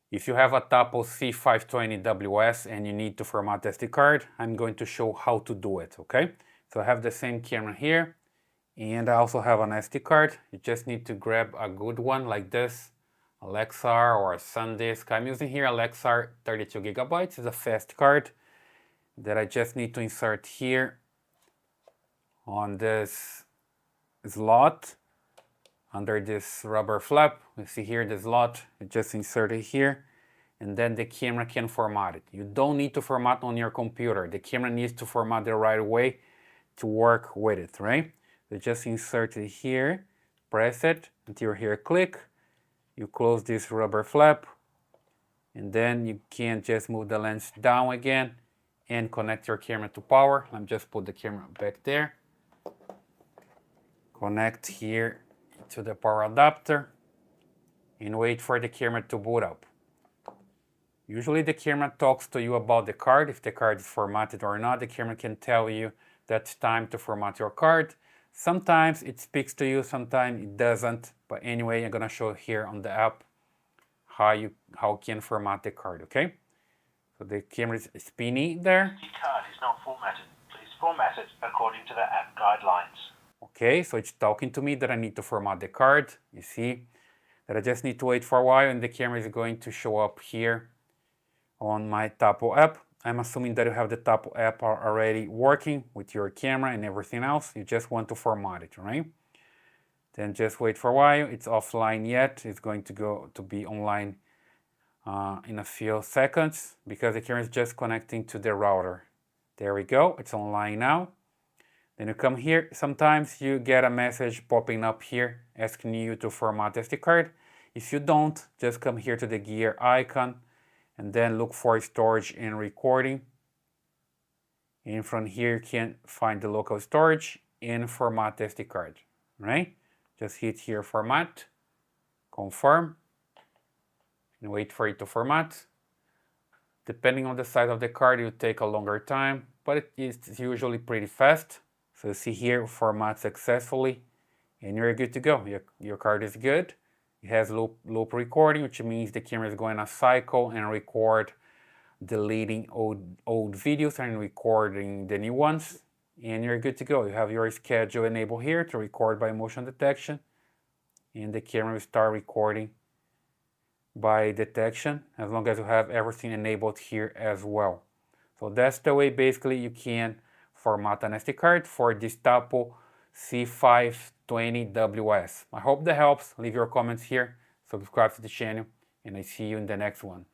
If you have a Tapo C520WS and you need to format SD card, I'm going to show how to do it, okay? So I have the same camera here, and I also have an SD card. You just need to grab a good one like this, a Lexar or a SanDisk. I'm using here a Lexar 32 gigabytes. It's a fast card that I just need to insert here on this slot under this rubber flap. You see here the slot, you just insert it here, and then the camera can format it. You don't need to format on your computer. The camera needs to format the right way to work with it, right? So just insert it here, press it until you hear a click. You close this rubber flap, and then you can just move the lens down again and connect your camera to power. Let me just put the camera back there. Connect here to the power adapter and wait for the camera to boot up. Usually the camera talks to you about the card, if the card is formatted or not. The camera can tell you that it's time to format your card. Sometimes it speaks to you, sometimes it doesn't. But anyway, I'm gonna show here on the app how you can format the card, okay? So the camera is spinning there. The card is not formatted. Please format it according to the app guidelines. Okay, so it's talking to me that I need to format the card. You see that I just need to wait for a while and the camera is going to show up here on my Tapo app. I'm assuming that you have the Tapo app already working with your camera and everything else. You just want to format it, right? Then just wait for a while. It's offline yet. It's going to be online in a few seconds because the camera is just connecting to the router. There we go. It's online now. Then you come here. Sometimes you get a message popping up here asking you to format SD card. If you don't, just come here to the gear icon and then look for storage and recording. And from here you can find the local storage and format SD card, right? Just hit here format, confirm, and wait for it to format. Depending on the size of the card, it will take a longer time, but it is usually pretty fast. So you see here, format successfully, and you're good to go. Your card is good. It has loop recording, which means the camera is going to cycle and record deleting old videos and recording the new ones, and you're good to go. You have your schedule enabled here to record by motion detection, and the camera will start recording by detection as long as you have everything enabled here as well. So that's the way basically you can format an SD card for this Tapo C520WS. I hope that helps. Leave your comments here, subscribe to the channel, and I see you in the next one.